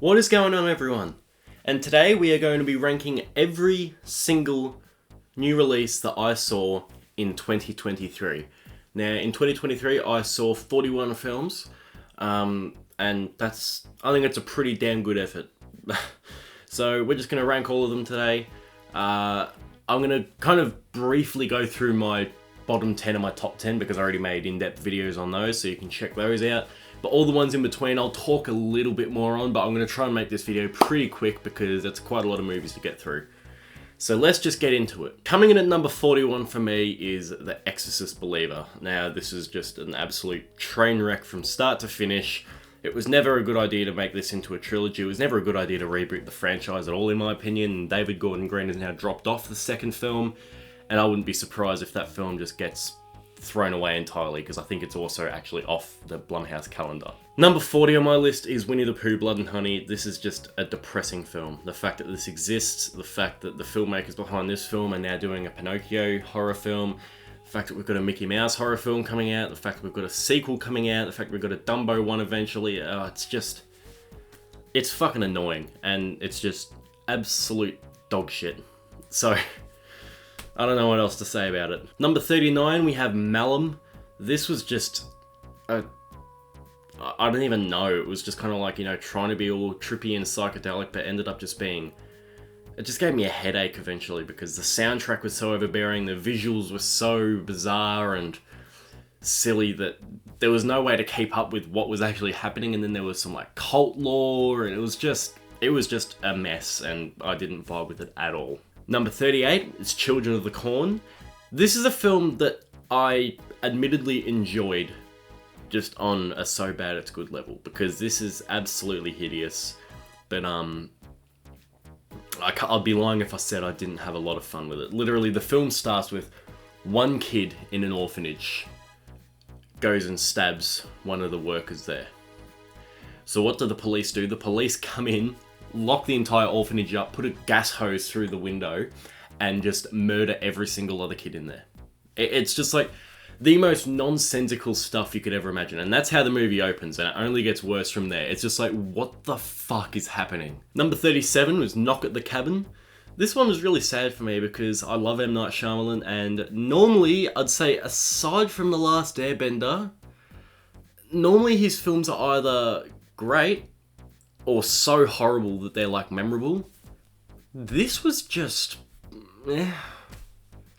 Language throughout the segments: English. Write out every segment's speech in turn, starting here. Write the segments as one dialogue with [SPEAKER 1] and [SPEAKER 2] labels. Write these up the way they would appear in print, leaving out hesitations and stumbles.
[SPEAKER 1] What is going on, everyone? And today we are going to be ranking every single new release that I saw in 2023. Now, in 2023, I saw 41 films, and I think it's a pretty damn good effort. So we're just going to rank all of them today. I'm going to kind of briefly go through my bottom 10 and my top 10 because I already made in-depth videos on those, so you can check those out. But all the ones in between, I'll talk a little bit more on, but I'm going to try and make this video pretty quick because it's quite a lot of movies to get through. So let's just get into it. Coming in at number 41 for me is The Exorcist Believer. Now, this is just an absolute train wreck from start to finish. It was never a good idea to make this into a trilogy. It was never a good idea to reboot the franchise at all, in my opinion. David Gordon Green has now dropped off the second film, and I wouldn't be surprised if that film just gets thrown away entirely, because I think it's also actually off the Blumhouse calendar. Number 40 on my list is Winnie the Pooh, Blood and Honey. This is just a depressing film. The fact that this exists, the fact that the filmmakers behind this film are now doing a Pinocchio horror film, the fact that we've got a Mickey Mouse horror film coming out, the fact that we've got a sequel coming out, the fact that we've got a Dumbo one eventually, it's fucking annoying, and it's just absolute dog shit. So, I don't know what else to say about it. Number 39, we have Malum. This was just I don't even know. It was just kind of like, trying to be all trippy and psychedelic, but ended up just being... It just gave me a headache eventually because the soundtrack was so overbearing, the visuals were so bizarre and silly that there was no way to keep up with what was actually happening, and then there was some like cult lore, and it was just a mess, and I didn't vibe with it at all. Number 38 is Children of the Corn. This is a film that I admittedly enjoyed just on a so bad it's good level, because this is absolutely hideous, but I'd be lying if I said I didn't have a lot of fun with it. Literally, the film starts with one kid in an orphanage goes and stabs one of the workers there. So what do the police do? The police come in, lock the entire orphanage up, put a gas hose through the window, and just murder every single other kid in there. It's just like the most nonsensical stuff you could ever imagine. And that's how the movie opens, and it only gets worse from there. It's just like, what the fuck is happening? Number 37 was Knock at the Cabin. This one was really sad for me because I love M. Night Shyamalan, and normally, I'd say aside from The Last Airbender, normally his films are either great or so horrible that they're like memorable. This was just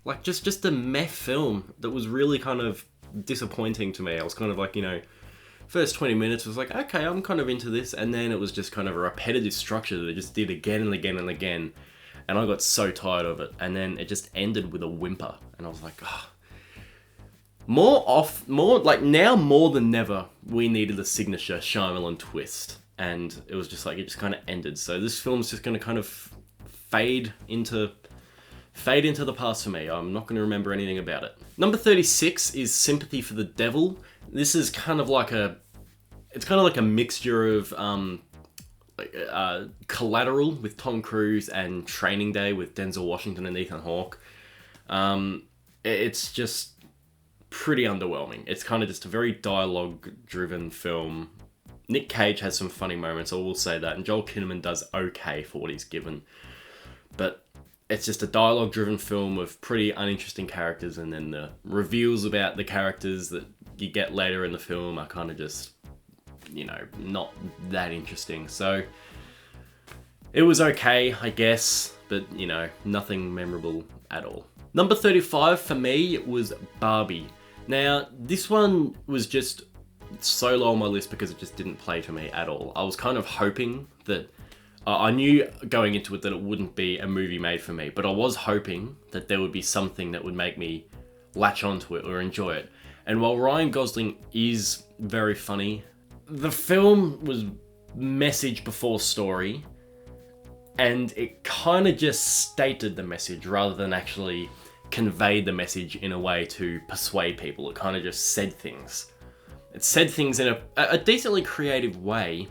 [SPEAKER 1] like just a meh film that was really kind of disappointing to me. I was kind of like, first 20 minutes was like, okay, I'm kind of into this, and then it was just kind of a repetitive structure that they just did again and again and again, and I got so tired of it, and then it just ended with a whimper, and I was like, now more than never, we needed a signature Shyamalan twist. And it was just like, it just kind of ended. So this film's just going to kind of fade into the past for me. I'm not going to remember anything about it. Number 36 is Sympathy for the Devil. This is kind of like a mixture of Collateral with Tom Cruise and Training Day with Denzel Washington and Ethan Hawke. It's just pretty underwhelming. It's kind of just a very dialogue-driven film. Nick Cage has some funny moments, I will say that, and Joel Kinnaman does okay for what he's given. But it's just a dialogue-driven film with pretty uninteresting characters, and then the reveals about the characters that you get later in the film are kind of just, not that interesting. So it was okay, I guess, but, nothing memorable at all. Number 35 for me was Barbie. Now, this one was just so low on my list because it just didn't play to me at all. I was kind of hoping that... I knew going into it that it wouldn't be a movie made for me, but I was hoping that there would be something that would make me latch onto it or enjoy it. And while Ryan Gosling is very funny, the film was message before story, and it kind of just stated the message rather than actually conveyed the message in a way to persuade people. It kind of just said things. It said things in a decently creative way,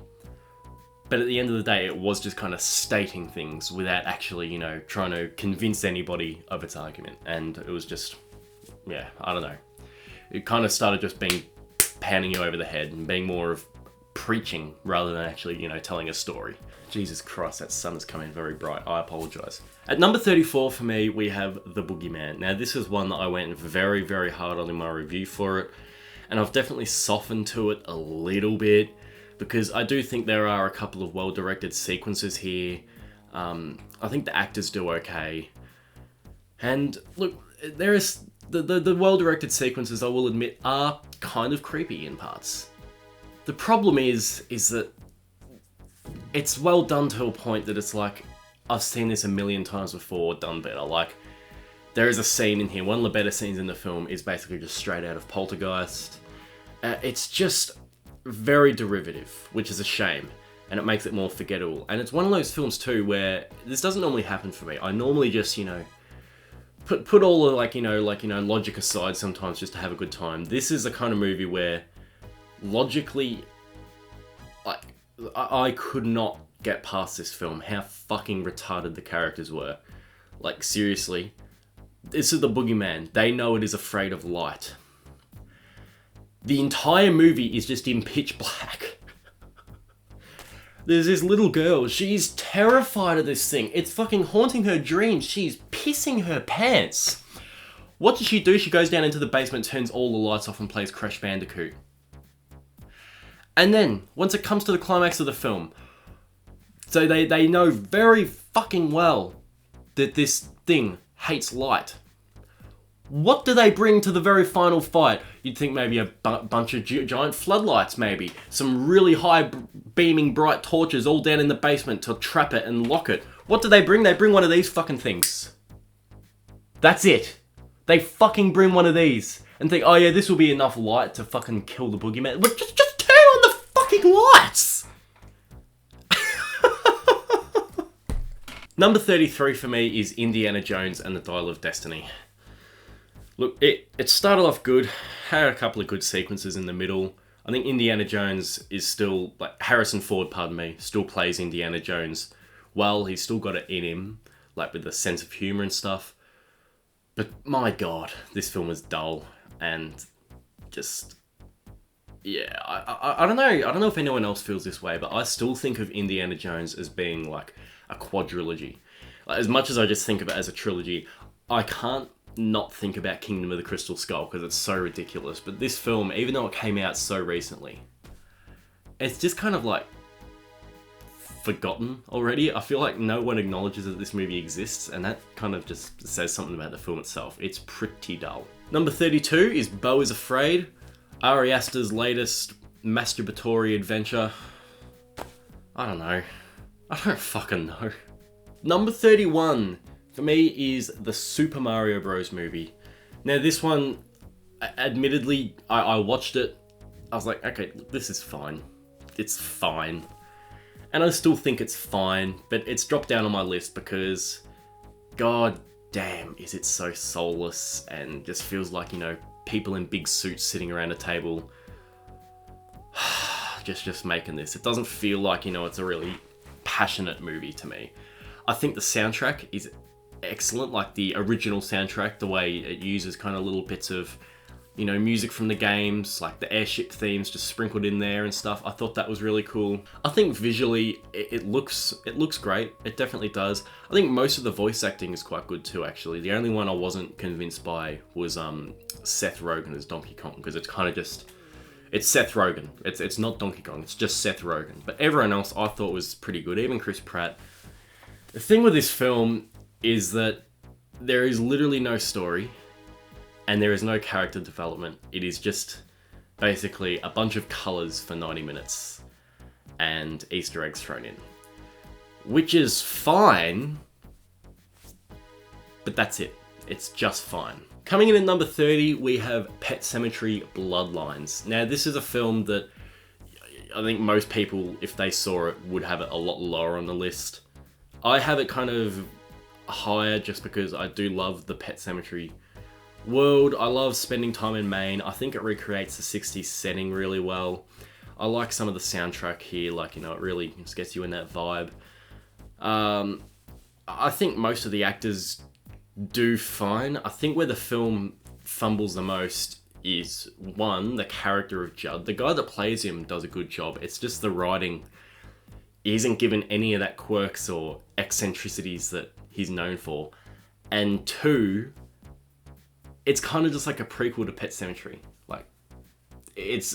[SPEAKER 1] but at the end of the day, it was just kind of stating things without actually, trying to convince anybody of its argument. And it was just, I don't know. It kind of started just being pounding you over the head and being more of preaching rather than actually, telling a story. Jesus Christ, that sun is coming very bright. I apologize. At number 34 for me, we have The Boogeyman. Now, this is one that I went very, very hard on in my review for it, and I've definitely softened to it a little bit, because I do think there are a couple of well-directed sequences here. I think the actors do okay. And look, there is the well-directed sequences, I will admit, are kind of creepy in parts. The problem is that it's well done to a point that it's like, I've seen this a million times before, done better. Like, there is a scene in here, one of the better scenes in the film is basically just straight out of Poltergeist. It's just very derivative, which is a shame, and it makes it more forgettable. And it's one of those films too where this doesn't normally happen for me. I normally just, put all the logic aside sometimes just to have a good time. This is the kind of movie where logically, I could not get past this film, how fucking retarded the characters were. Like, seriously. This is the Boogeyman. They know it is afraid of light. The entire movie is just in pitch black. There's this little girl, she's terrified of this thing. It's fucking haunting her dreams. She's pissing her pants. What does she do? She goes down into the basement, turns all the lights off and plays Crash Bandicoot. And then, once it comes to the climax of the film, so they know very fucking well that this thing hates light. What do they bring to the very final fight? You'd think maybe a bunch of giant floodlights, maybe. Some really high beaming bright torches all down in the basement to trap it and lock it. What do they bring? They bring one of these fucking things. That's it. They fucking bring one of these and think, oh yeah, this will be enough light to fucking kill the Boogeyman. But just turn on the fucking lights! Number 33 for me is Indiana Jones and the Dial of Destiny. Look, it started off good, had a couple of good sequences in the middle. I think Indiana Jones is still, Harrison Ford, still plays Indiana Jones well. He's still got it in him, with the sense of humour and stuff. But my god, this film was dull and just, yeah, I don't know. I don't know if anyone else feels this way, but I still think of Indiana Jones as being like a quadrilogy. As much as I just think of it as a trilogy, I can't not think about Kingdom of the Crystal Skull because it's so ridiculous. But this film, even though it came out so recently, it's just kind of forgotten already. I feel like no one acknowledges that this movie exists, and that kind of just says something about the film itself. It's pretty dull. Number 32 is Beau is Afraid, Ari Aster's latest masturbatory adventure. I don't know. I don't fucking know. Number 31 for me is the Super Mario Bros. Movie. Now this one, admittedly, I watched it. I was like, okay, this is fine. It's fine. And I still think it's fine, but it's dropped down on my list because, god damn, is it so soulless and just feels like, people in big suits sitting around a table just making this. It doesn't feel like, it's a really passionate movie to me. I think the soundtrack is excellent, like the original soundtrack, the way it uses kind of little bits of, music from the games, like the airship themes just sprinkled in there and stuff. I thought that was really cool. I think visually it looks great. It definitely does. I think most of the voice acting is quite good too, actually. The only one I wasn't convinced by was Seth Rogen as Donkey Kong, because it's kind of just, it's Seth Rogen. It's not Donkey Kong, it's just Seth Rogen. But everyone else I thought was pretty good, even Chris Pratt. The thing with this film is that there is literally no story and there is no character development. It is just basically a bunch of colours for 90 minutes and Easter eggs thrown in, which is fine, but that's it. It's just fine. Coming in at number 30, we have Pet Sematary Bloodlines. Now, this is a film that I think most people, if they saw it, would have it a lot lower on the list. I have it kind of higher just because I do love the Pet Sematary world. I love spending time in Maine. I think it recreates the 60s setting really well. I like some of the soundtrack here, it really just gets you in that vibe. I think most of the actors do fine. I think where the film fumbles the most is, one, the character of Judd. The guy that plays him does a good job. It's just the writing isn't given any of that quirks or eccentricities that he's known for. And two, it's kind of just like a prequel to Pet Sematary. Like, it's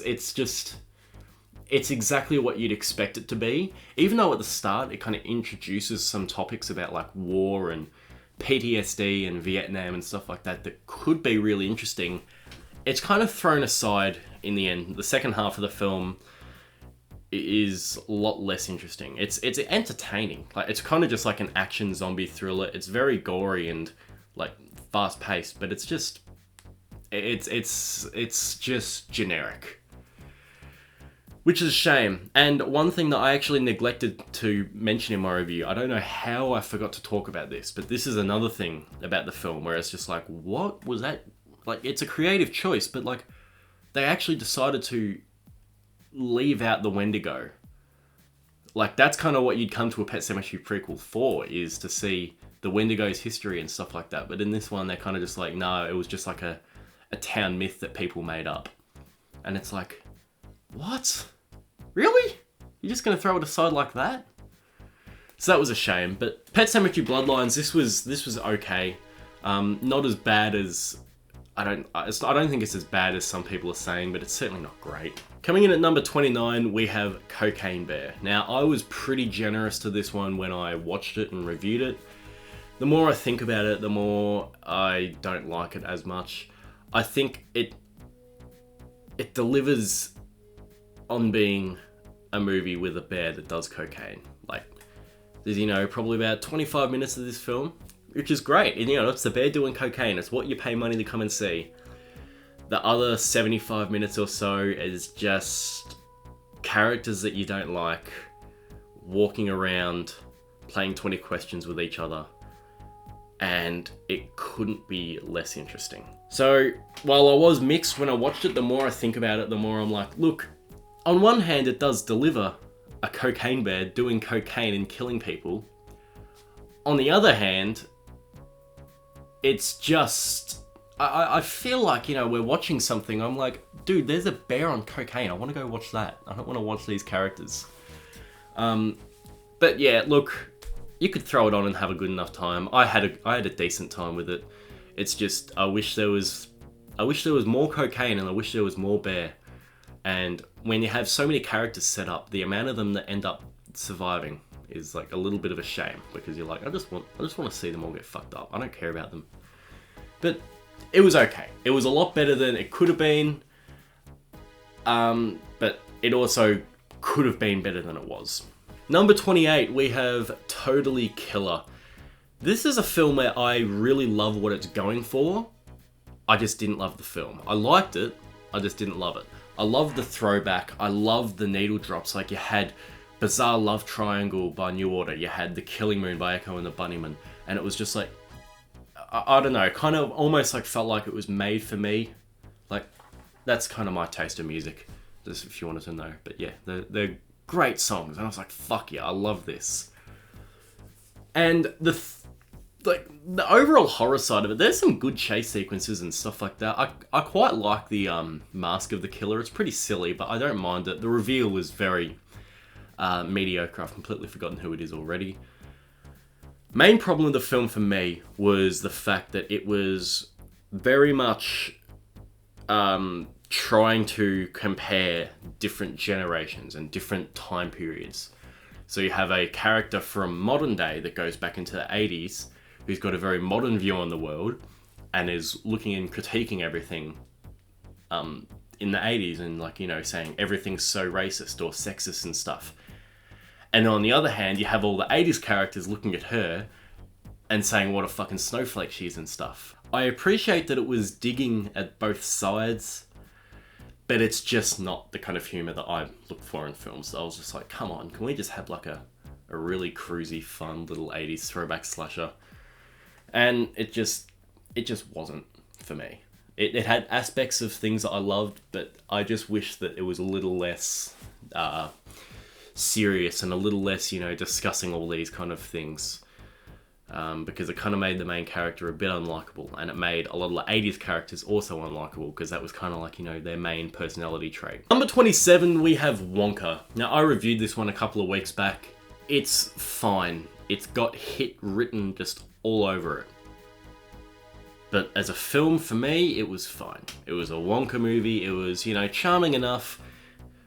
[SPEAKER 1] exactly what you'd expect it to be. Even though at the start it kind of introduces some topics about like war and PTSD and Vietnam and stuff like that that could be really interesting, it's kind of thrown aside in the end. The second half of the film is a lot less interesting. It's entertaining. Like, it's kind of just like an action zombie thriller. It's very gory and like fast paced, but it's just generic, which is a shame. And one thing that I actually neglected to mention in my review, I don't know how I forgot to talk about this, but this is another thing about the film where it's just like, what was that? Like, it's a creative choice, but like, they actually decided to leave out the Wendigo. Like, that's kind of what you'd come to a Pet Sematary prequel for, is to see the Wendigo's history and stuff like that. But in this one, they're kind of just like, no, it was just like a town myth that people made up. And it's like, what? Really? You're just going to throw it aside like that? So that was a shame. But Pet Sematary Bloodlines, this was okay. Not as bad as... I don't think it's as bad as some people are saying, but it's certainly not great. Coming in at number 29, we have Cocaine Bear. Now, I was pretty generous to this one when I watched it and reviewed it. The more I think about it, the more I don't like it as much. I think it delivers on being a movie with a bear that does cocaine. Like, there's, probably about 25 minutes of this film, which is great. And, it's the bear doing cocaine. It's what you pay money to come and see. The other 75 minutes or so is just characters that you don't like walking around playing 20 questions with each other. And it couldn't be less interesting. So, while I was mixed when I watched it, the more I think about it, the more I'm like, look, on one hand, it does deliver a cocaine bear doing cocaine and killing people. On the other hand, it's just... I feel like, we're watching something, I'm like, dude, there's a bear on cocaine, I want to go watch that. I don't want to watch these characters. But yeah, look, you could throw it on and have a good enough time. I had a decent time with it. It's just, I wish there was more cocaine and I wish there was more bear. And when you have so many characters set up, the amount of them that end up surviving is like a little bit of a shame, because you're like, I just want to see them all get fucked up. I don't care about them. But it was okay. It was a lot better than it could have been. But it also could have been better than it was. Number 28, we have Totally Killer. This is a film where I really love what it's going for. I just didn't love the film. I liked it, I just didn't love it. I love the throwback. I love the needle drops. Like, you had Bizarre Love Triangle by New Order. You had The Killing Moon by Echo and the Bunnymen. And it was just like, I don't know, kind of almost like felt like it was made for me. Like, that's kind of my taste of music, just if you wanted to know. But yeah, they're great songs. And I was like, fuck yeah, I love this. And the overall horror side of it, there's some good chase sequences and stuff like that. I quite like the mask of the killer. It's pretty silly, but I don't mind it. The reveal was very mediocre. I've completely forgotten who it is already. Main problem with the film for me was the fact that it was very much trying to compare different generations and different time periods. So you have a character from modern day that goes back into the 80s, who's got a very modern view on the world and is looking and critiquing everything in the 80s and, like, saying everything's so racist or sexist and stuff. And on the other hand, you have all the 80s characters looking at her and saying what a fucking snowflake she is and stuff. I appreciate that it was digging at both sides, but it's just not the kind of humour that I look for in films. So I was just like, come on, can we just have like a really cruisy, fun little 80s throwback slasher? And it just wasn't for me. It had aspects of things that I loved, but I just wish that it was a little less serious and a little less, discussing all these kind of things. because it kind of made the main character a bit unlikable, and it made a lot of the 80s characters also unlikable, because that was kind of like, you know, their main personality trait. Number 27, we have Wonka. Now, I reviewed this one a couple of weeks back. It's fine. It's got hit written just all over it. But as a film, for me, it was fine. It was a Wonka movie. It was, you know, charming enough.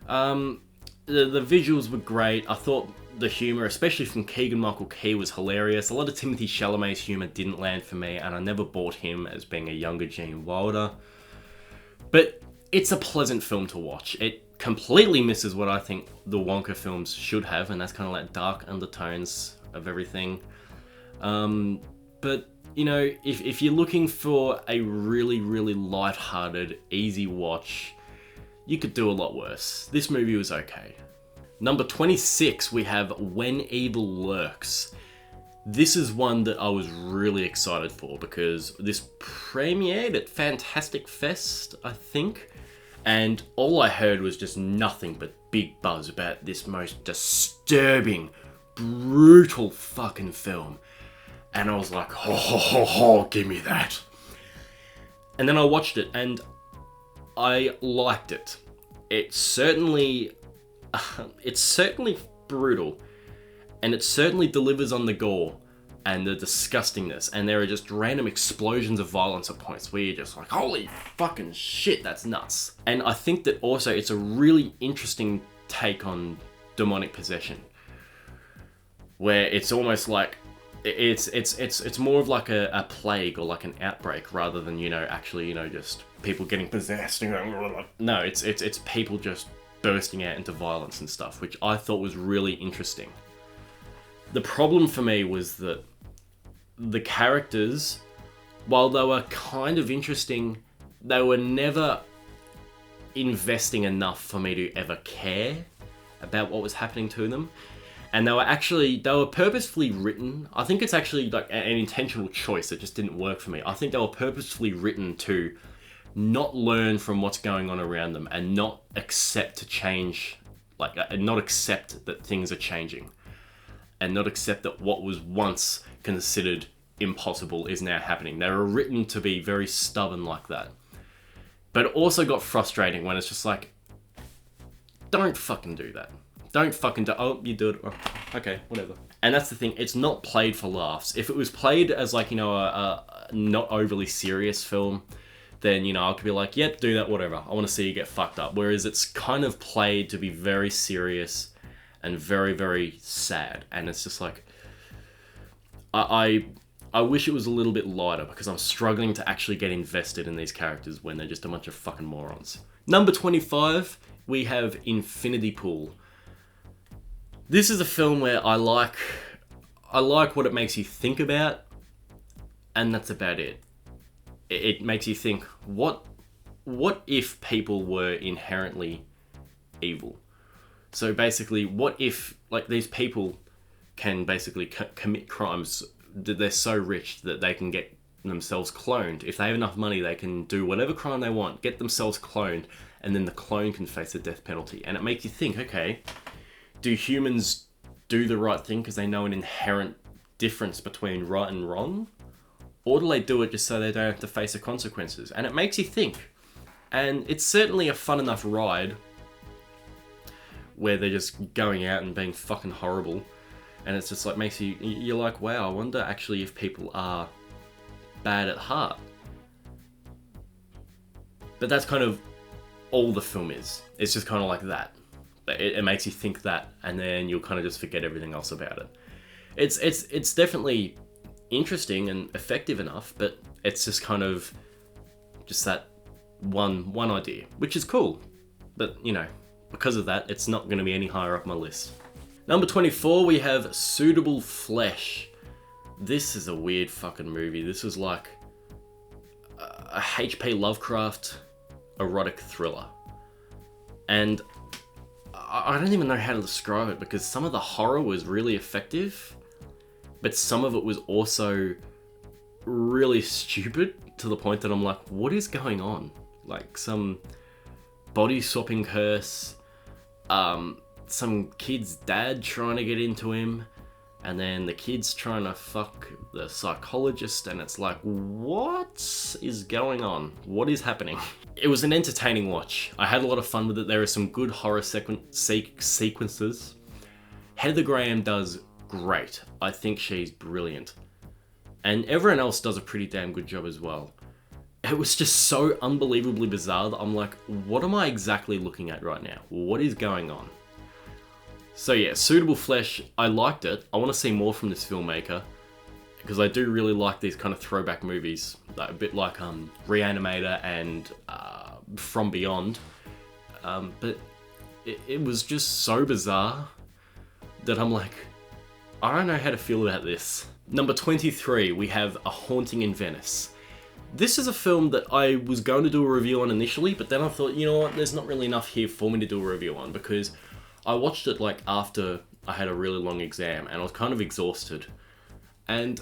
[SPEAKER 1] The visuals were great. I thought the humour, especially from Keegan-Michael Key, was hilarious. A lot of Timothée Chalamet's humour didn't land for me, and I never bought him as being a younger Gene Wilder. But it's a pleasant film to watch. It completely misses what I think the Wonka films should have, and that's kind of like dark undertones of everything. But, you know, if you're looking for a really, really light-hearted, easy watch, you could do a lot worse. This movie was okay. Number 26, we have When Evil Lurks. This is one that I was really excited for, because this premiered at Fantastic Fest, I think, and all I heard was just nothing but big buzz about this most disturbing, brutal fucking film. And I was like, ho ho ho ho, give me that. And then I watched it, and I liked it. It's certainly brutal, and it certainly delivers on the gore and the disgustingness, and there are just random explosions of violence at points where you're just like, holy fucking shit, that's nuts. And I think that also it's a really interesting take on demonic possession, where it's almost like it's more of like a plague or like an outbreak, rather than, you know, actually, you know, just people getting possessed. No, it's people just bursting out into violence and stuff, which I thought was really interesting. The problem for me was that the characters, while they were kind of interesting, they were never investing enough for me to ever care about what was happening to them. And they were purposefully written. I think it's actually like an intentional choice that just didn't work for me. I think they were purposefully written to not learn from what's going on around them, and not accept to change, not accept that things are changing, and not accept that what was once considered impossible is now happening. They were written to be very stubborn like that. But it also got frustrating when it's just like, don't fucking do that. Don't fucking do... Oh, you do it. Oh, okay, whatever. And that's the thing. It's not played for laughs. If it was played as like, you know, a not overly serious film, then, you know, I could be like, yep, do that, whatever. I want to see you get fucked up. Whereas it's kind of played to be very serious and very, very sad. And it's just like... I wish it was a little bit lighter, because I'm struggling to actually get invested in these characters when they're just a bunch of fucking morons. Number 25, we have Infinity Pool. This is a film where I like what it makes you think about, and that's about it. It makes you think, what if people were inherently evil? So basically, what if, like, these people can basically commit crimes, that they're so rich that they can get themselves cloned. If they have enough money, they can do whatever crime they want, get themselves cloned, and then the clone can face the death penalty. And it makes you think, okay, do humans do the right thing because they know an inherent difference between right and wrong? Or do they do it just so they don't have to face the consequences? And it makes you think. And it's certainly a fun enough ride where they're just going out and being fucking horrible. And it's just like, makes you're like, wow, I wonder actually if people are bad at heart. But that's kind of all the film is. It's just kind of like that. It makes you think that, and then you'll kind of just forget everything else about it. It's definitely interesting and effective enough, but it's just kind of just that one idea, which is cool. But, you know, because of that, it's not going to be any higher up my list. Number 24, we have Suitable Flesh. This is a weird fucking movie. This was like a H.P. Lovecraft erotic thriller. And I don't even know how to describe it, because some of the horror was really effective, but some of it was also really stupid, to the point that I'm like, what is going on? Like some body swapping curse, some kid's dad trying to get into him, and then the kid's trying to fuck the psychologist, and it's like, what is going on? What is happening? It was an entertaining watch. I had a lot of fun with it. There are some good horror sequences. Heather Graham does great. I think she's brilliant. And everyone else does a pretty damn good job as well. It was just so unbelievably bizarre that I'm like, what am I exactly looking at right now? What is going on? So yeah, Suitable Flesh, I liked it. I want to see more from this filmmaker, because I do really like these kind of throwback movies, like a bit like Reanimator and From Beyond. But it was just so bizarre that I'm like, I don't know how to feel about this. Number 23, we have A Haunting in Venice. This is a film that I was going to do a review on initially, but then I thought, you know what, there's not really enough here for me to do a review on, because I watched it like after I had a really long exam and I was kind of exhausted. And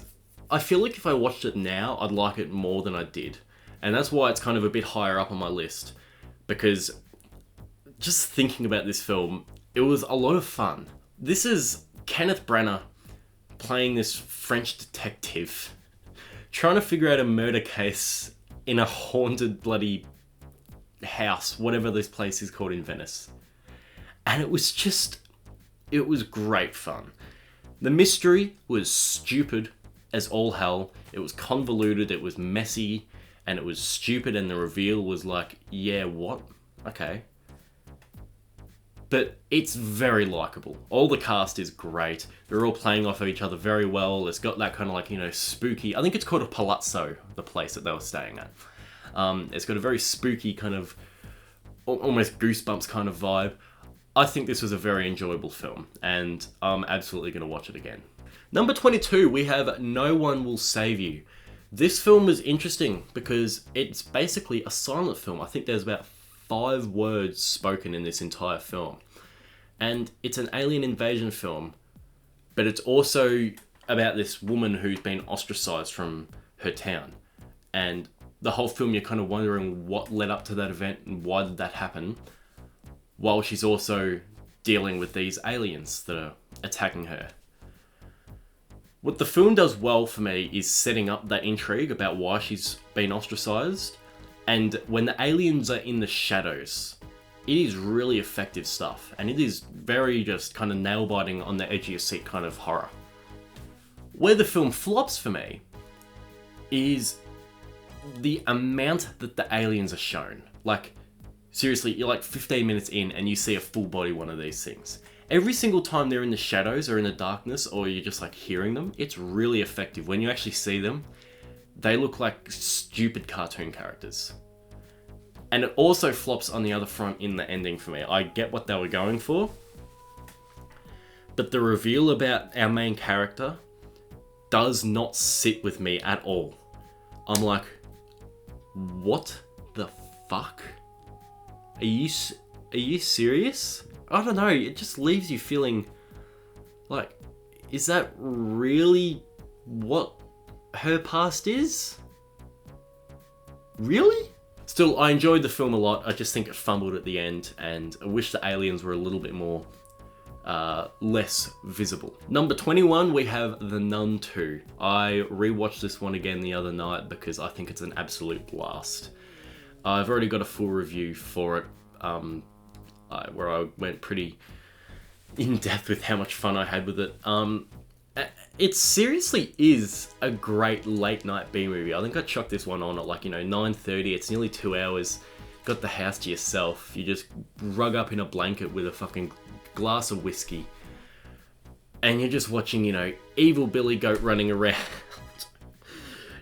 [SPEAKER 1] I feel like if I watched it now, I'd like it more than I did. And that's why it's kind of a bit higher up on my list, because just thinking about this film, it was a lot of fun. This is Kenneth Branagh playing this French detective, trying to figure out a murder case in a haunted bloody house, whatever this place is called in Venice. And it was great fun. The mystery was stupid as all hell. It was convoluted, it was messy, and it was stupid, and the reveal was like, yeah, what? Okay. But it's very likable. All the cast is great. They're all playing off of each other very well. It's got that kind of like, you know, spooky... I think it's called a palazzo, the place that they were staying at. It's got a very spooky kind of... almost Goosebumps kind of vibe. I think this was a very enjoyable film, and I'm absolutely going to watch it again. Number 22, we have No One Will Save You. This film is interesting because it's basically a silent film. I think there's about 5 words spoken in this entire film. And it's an alien invasion film, but it's also about this woman who's been ostracized from her town. And the whole film, you're kind of wondering what led up to that event and why did that happen, while she's also dealing with these aliens that are attacking her. What the film does well for me is setting up that intrigue about why she's been ostracized. And when the aliens are in the shadows, it is really effective stuff. And it is very just kind of nail-biting, on the edge of your seat kind of horror. Where the film flops for me is the amount that the aliens are shown. Like, seriously, you're like 15 minutes in and you see a full body one of these things. Every single time they're in the shadows or in the darkness, or you're just like hearing them, it's really effective. When you actually see them, they look like stupid cartoon characters. And it also flops on the other front in the ending for me. I get what they were going for, but the reveal about our main character does not sit with me at all. I'm like, what the fuck? Are you serious? I don't know, it just leaves you feeling like, is that really what her past is? Really? Still, I enjoyed the film a lot. I just think it fumbled at the end, and I wish the aliens were a little bit more less visible. Number 21, we have The Nun 2. I rewatched this one again the other night because I think it's an absolute blast. I've already got a full review for it, where I went pretty in depth with how much fun I had with it. It seriously is a great late night B movie. I think I chucked this one on at like, 9:30. It's nearly 2 hours. Got the house to yourself. You just rug up in a blanket with a fucking glass of whiskey. And you're just watching, evil Billy Goat running around.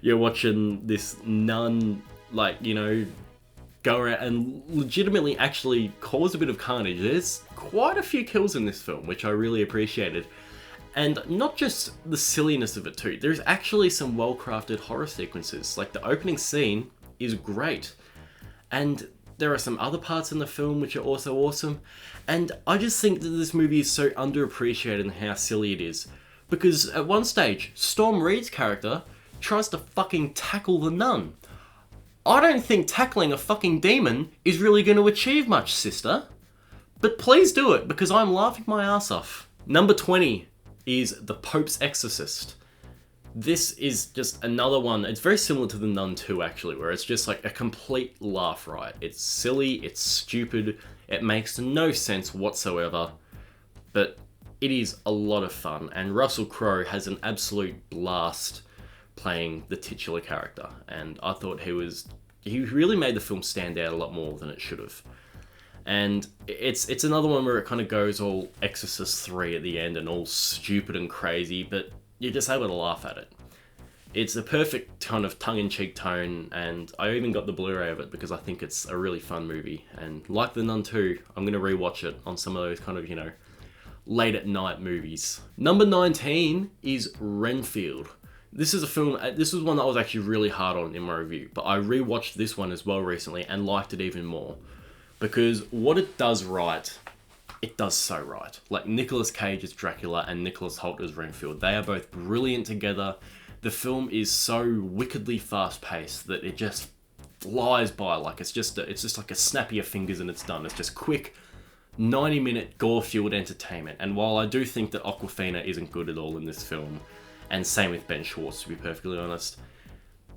[SPEAKER 1] You're watching this nun, go around and legitimately actually cause a bit of carnage. There's quite a few kills in this film, which I really appreciated. And not just the silliness of it too, there's actually some well-crafted horror sequences. Like the opening scene is great. And there are some other parts in the film which are also awesome. And I just think that this movie is so underappreciated in how silly it is. Because at one stage, Storm Reed's character tries to fucking tackle the nun. I don't think tackling a fucking demon is really going to achieve much, sister. But please do it, because I'm laughing my ass off. Number 20, is The Pope's Exorcist. This is just another one. It's very similar to The Nun 2, actually, where it's just like a complete laugh riot. It's silly, it's stupid, it makes no sense whatsoever, but it is a lot of fun, and Russell Crowe has an absolute blast playing the titular character, and I thought he really made the film stand out a lot more than it should have. And it's another one where it kind of goes all Exorcist 3 at the end and all stupid and crazy, but you're just able to laugh at it. It's a perfect kind of tongue-in-cheek tone, and I even got the Blu-ray of it because I think it's a really fun movie. And like The Nun 2, I'm going to rewatch it on some of those kind of, late-at-night movies. Number 19 is Renfield. This is a film, this was one that I was actually really hard on in my review, but I rewatched this one as well recently and liked it even more. Because what it does right, it does so right. Like Nicolas Cage as Dracula and Nicholas Hoult as Renfield, they are both brilliant together. The film is so wickedly fast-paced that it just flies by. Like it's just like a snap of your fingers and it's done. It's just quick, 90-minute gore-fueled entertainment. And while I do think that Awkwafina isn't good at all in this film, and same with Ben Schwartz, to be perfectly honest,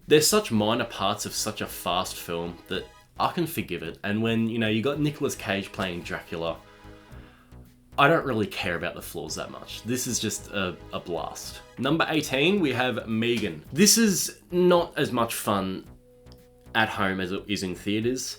[SPEAKER 1] there's such minor parts of such a fast film that I can forgive it. And when, you got Nicolas Cage playing Dracula, I don't really care about the flaws that much. This is just a blast. Number 18, we have Megan. This is not as much fun at home as it is in theaters.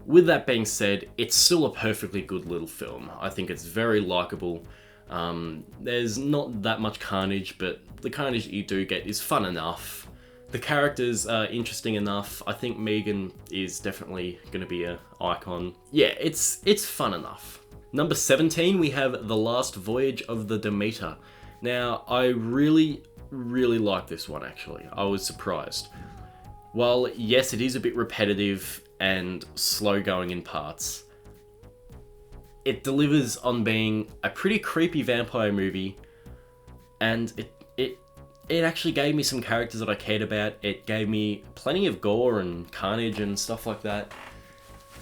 [SPEAKER 1] With that being said, it's still a perfectly good little film. I think it's very likable. There's not that much carnage, but the carnage that you do get is fun enough. The characters are interesting enough. I think Megan is definitely going to be an icon. Yeah, it's fun enough. Number 17, we have The Last Voyage of the Demeter. Now, I really, really like this one, actually. I was surprised. While, yes, it is a bit repetitive and slow going in parts, it delivers on being a pretty creepy vampire movie, and it actually gave me some characters that I cared about. It gave me plenty of gore and carnage and stuff like that.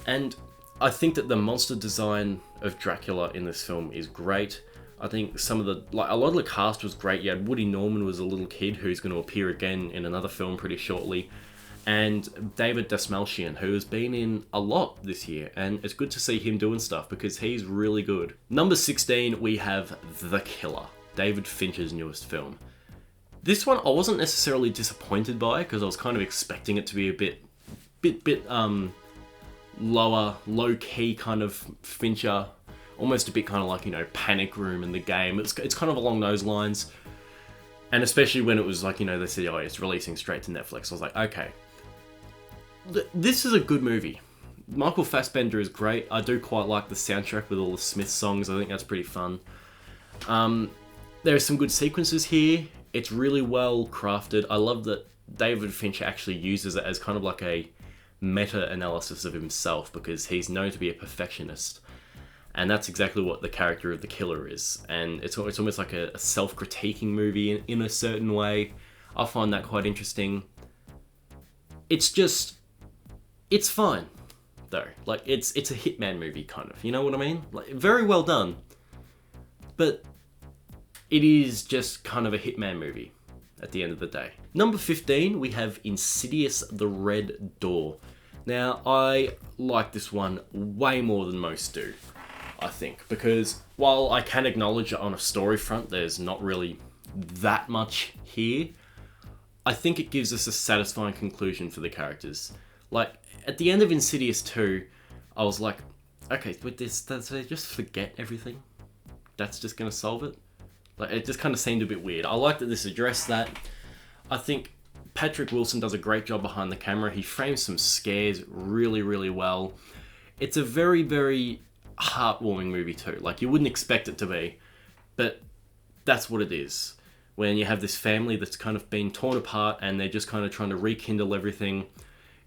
[SPEAKER 1] And I think that the monster design of Dracula in this film is great. I think a lot of the cast was great. You had Woody Norman was a little kid who's going to appear again in another film pretty shortly. And David Dastmalchian, who has been in a lot this year, and it's good to see him doing stuff because he's really good. Number 16, we have The Killer, David Fincher's newest film. This one I wasn't necessarily disappointed by because I was kind of expecting it to be a bit lower, low-key kind of Fincher, almost a bit kind of like, Panic Room in The Game. It's kind of along those lines. And especially when it was like, they said, oh, it's releasing straight to Netflix. I was like, okay. This is a good movie. Michael Fassbender is great. I do quite like the soundtrack with all the Smith songs. I think that's pretty fun. There are some good sequences here. It's really well crafted. I love that David Fincher actually uses it as kind of like a meta-analysis of himself because he's known to be a perfectionist. And that's exactly what the character of the killer is. And it's almost like a self-critiquing movie in a certain way. I find that quite interesting. It's fine, though. Like, it's a Hitman movie, kind of. You know what I mean? Like, very well done. But it is just kind of a Hitman movie at the end of the day. Number 15, we have Insidious: The Red Door. Now, I like this one way more than most do, I think, because while I can acknowledge that on a story front, there's not really that much here, I think it gives us a satisfying conclusion for the characters. Like, at the end of Insidious 2, I was like, okay, with this, does they just forget everything? That's just gonna solve it? Like, it just kind of seemed a bit weird. I like that this addressed that. I think Patrick Wilson does a great job behind the camera. He frames some scares really, really well. It's a very, very heartwarming movie too. Like, you wouldn't expect it to be, but that's what it is. When you have this family that's kind of been torn apart and they're just kind of trying to rekindle everything.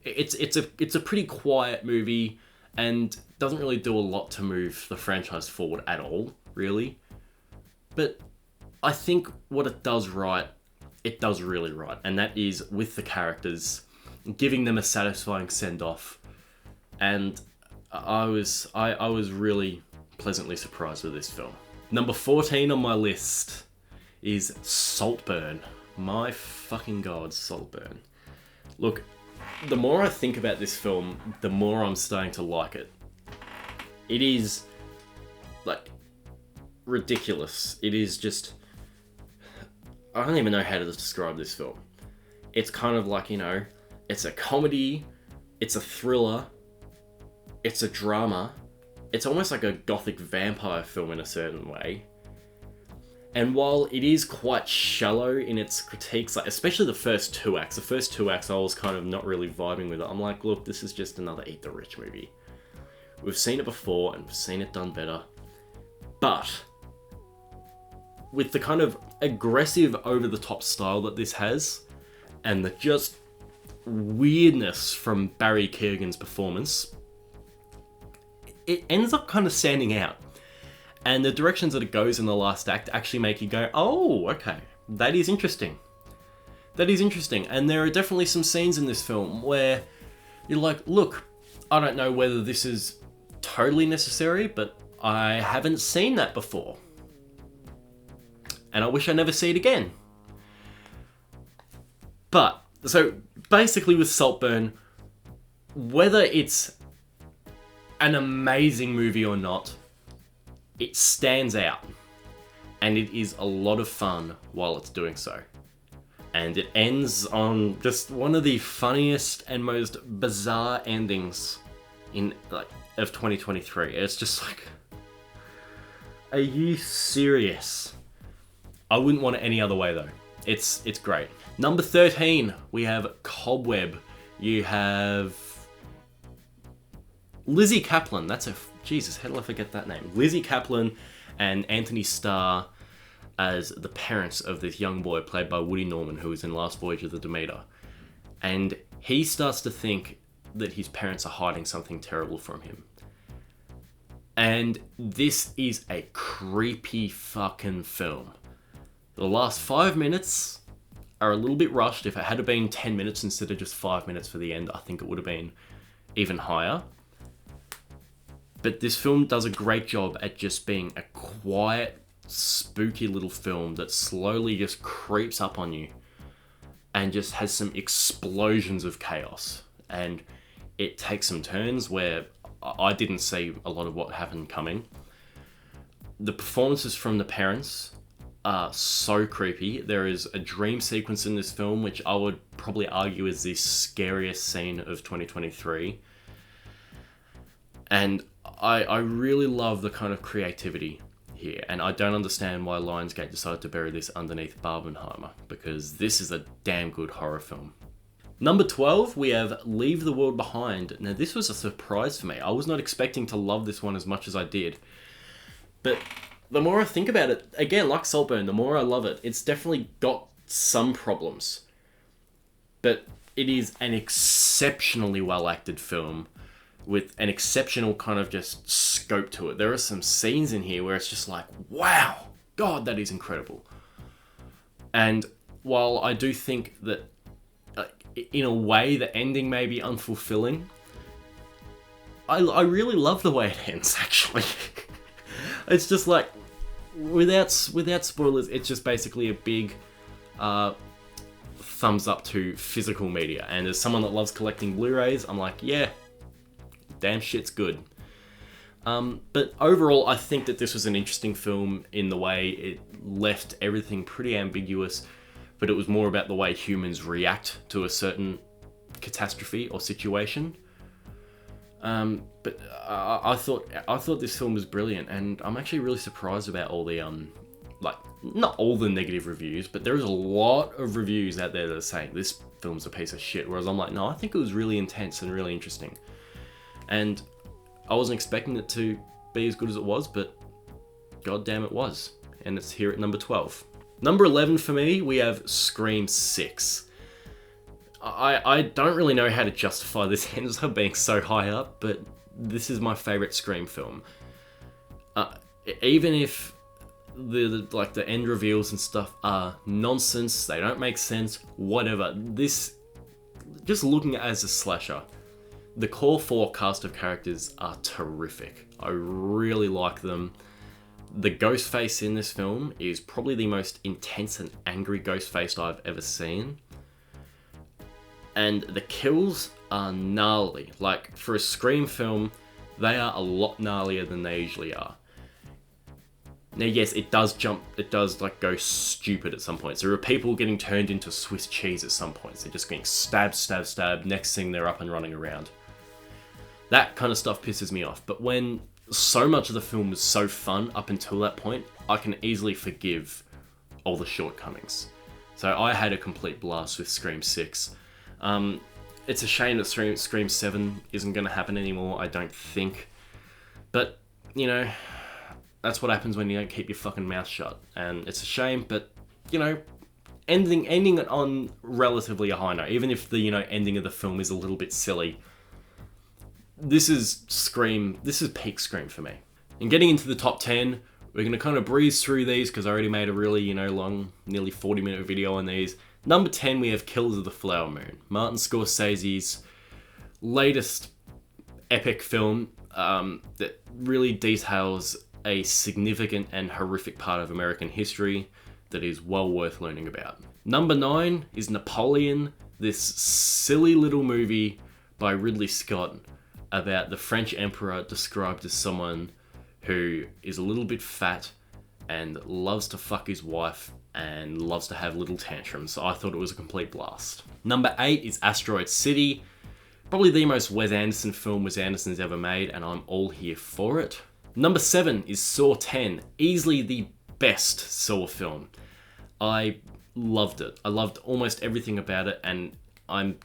[SPEAKER 1] It's a pretty quiet movie and doesn't really do a lot to move the franchise forward at all, really. But I think what it does right, it does really right, and that is with the characters, giving them a satisfying send-off. And I was really pleasantly surprised with this film. Number 14 on my list is Saltburn. My fucking god, Saltburn. Look, the more I think about this film, the more I'm starting to like it. It is, like, ridiculous. It is just... I don't even know how to describe this film. It's kind of like, you know, it's a comedy, it's a thriller, it's a drama, it's almost like a gothic vampire film in a certain way. And while it is quite shallow in its critiques, like especially the first two acts I was kind of not really vibing with it. I'm like, look, this is just another Eat the Rich movie. We've seen it before and we've seen it done better. But with the kind of aggressive over-the-top style that this has, and the just weirdness from Barry Keoghan's performance, it ends up kind of standing out. And the directions that it goes in the last act actually make you go, oh, okay, that is interesting. That is interesting. And there are definitely some scenes in this film where you're like, look, I don't know whether this is totally necessary, but I haven't seen that before. And I wish I never see it again. But, so basically with Saltburn, whether it's an amazing movie or not, it stands out, and it is a lot of fun while it's doing so. And it ends on just one of the funniest and most bizarre endings of 2023. It's just like, are you serious? I wouldn't want it any other way though. It's great. Number 13, we have Cobweb. You have Lizzie Kaplan. Jesus, how did I forget that name? Lizzie Kaplan and Anthony Starr as the parents of this young boy played by Woody Norman, who was in Last Voyage of the Demeter. And he starts to think that his parents are hiding something terrible from him. And this is a creepy fucking film. The last 5 minutes are a little bit rushed. If it had been 10 minutes instead of just 5 minutes for the end, I think it would have been even higher. But this film does a great job at just being a quiet, spooky little film that slowly just creeps up on you and just has some explosions of chaos. And it takes some turns where I didn't see a lot of what happened coming. The performances from the parents are so creepy. There is a dream sequence in this film, which I would probably argue is the scariest scene of 2023. And I really love the kind of creativity here, and I don't understand why Lionsgate decided to bury this underneath Barbenheimer, because this is a damn good horror film. Number 12, we have Leave the World Behind. Now, this was a surprise for me. I was not expecting to love this one as much as I did. But the more I think about it, again, like Saltburn, the more I love it. It's definitely got some problems. But it is an exceptionally well-acted film with an exceptional kind of just scope to it. There are some scenes in here where it's just like, wow, God, that is incredible. And while I do think that, in a way, the ending may be unfulfilling, I really love the way it ends, actually. It's just like, without spoilers, it's just basically a big thumbs up to physical media. And as someone that loves collecting Blu-rays, I'm like, yeah, damn shit's good. But overall, I think that this was an interesting film in the way it left everything pretty ambiguous, but it was more about the way humans react to a certain catastrophe or situation. But I thought this film was brilliant, and I'm actually really surprised about all the not all the negative reviews, but there is a lot of reviews out there that are saying this film's a piece of shit, whereas I'm like, no, I think it was really intense and really interesting. And I wasn't expecting it to be as good as it was, but goddamn it was. And it's here at number 12. Number 11 for me, we have Scream 6. I don't really know how to justify this answer being so high up, but this is my favourite Scream film. Even if the end reveals and stuff are nonsense, they don't make sense, whatever. This, just looking at it as a slasher, the core 4 cast of characters are terrific. I really like them. The Ghostface in this film is probably the most intense and angry Ghostface I've ever seen. And the kills are gnarly. Like, for a Scream film, they are a lot gnarlier than they usually are. Now, yes, it does like go stupid at some points. There are people getting turned into Swiss cheese at some points. They're just getting stabbed. Next thing, they're up and running around. That kind of stuff pisses me off. But when so much of the film was so fun up until that point, I can easily forgive all the shortcomings. So I had a complete blast with Scream 6. It's a shame that Scream 7 isn't going to happen anymore, I don't think. But, you know, that's what happens when you don't keep your fucking mouth shut. And it's a shame, but, you know, ending it on relatively a high note, even if the, you know, ending of the film is a little bit silly. This is peak Scream for me. And getting into the top 10, we're going to kind of breeze through these because I already made a really, you know, long, nearly 40-minute video on these. Number 10, we have Killers of the Flower Moon. Martin Scorsese's latest epic film that really details a significant and horrific part of American history that is well worth learning about. Number 9 is Napoleon, this silly little movie by Ridley Scott about the French emperor described as someone who is a little bit fat and loves to fuck his wife and loves to have little tantrums. So I thought it was a complete blast. Number 8 is Asteroid City. Probably the most Wes Anderson film Wes Anderson's ever made, and I'm all here for it. Number 7 is Saw 10. Easily the best Saw film. I loved it. I loved almost everything about it, and I'm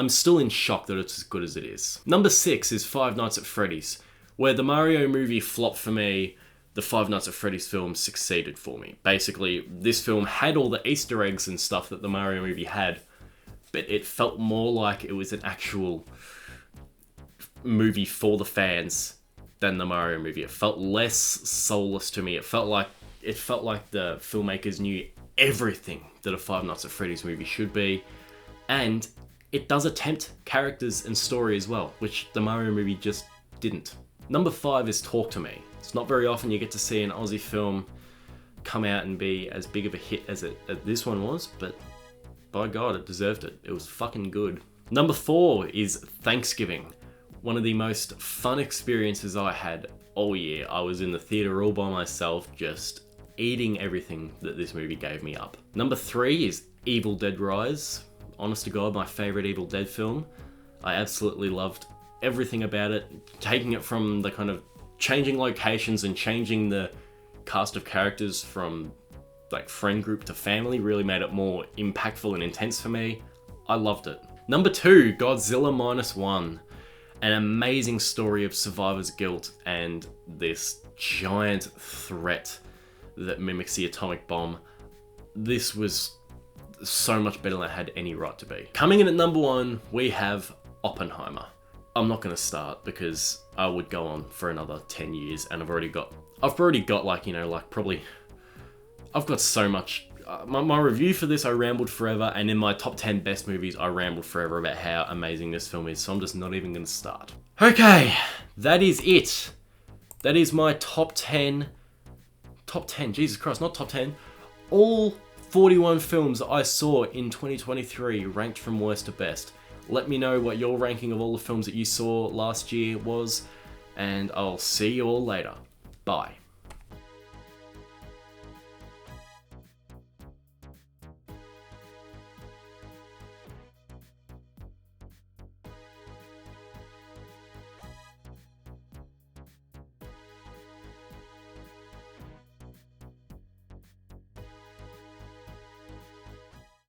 [SPEAKER 1] still in shock that it's as good as it is. Number 6 is Five Nights at Freddy's. Where the Mario movie flopped for me, the Five Nights at Freddy's film succeeded for me. Basically, this film had all the Easter eggs and stuff that the Mario movie had, but it felt more like it was an actual movie for the fans than the Mario movie. It felt less soulless to me. It felt like the filmmakers knew everything that a Five Nights at Freddy's movie should be, and it does attempt characters and story as well, which the Mario movie just didn't. Number 5 is Talk to Me. It's not very often you get to see an Aussie film come out and be as big of a hit as this one was, but by God, it deserved it. It was fucking good. Number 4 is Thanksgiving. One of the most fun experiences I had all year. I was in the theater all by myself, just eating everything that this movie gave me up. Number 3 is Evil Dead Rise. Honest to God, my favorite Evil Dead film. I absolutely loved everything about it, taking it from the kind of changing locations and changing the cast of characters from like friend group to family really made it more impactful and intense for me. I loved it. Number 2, Godzilla Minus One. An amazing story of survivor's guilt and this giant threat that mimics the atomic bomb. This was so much better than it had any right to be. Coming in at number 1, we have Oppenheimer. I'm not going to start because I would go on for another 10 years and I've already got like, you know, like probably, I've got so much, my review for this, I rambled forever, and in my top 10 best movies, I rambled forever about how amazing this film is, so I'm just not even going to start. Okay, that is it. That is my top 10, Jesus Christ, not top 10, all 41 films I saw in 2023 ranked from worst to best. Let me know what your ranking of all the films that you saw last year was, and I'll see you all later. Bye.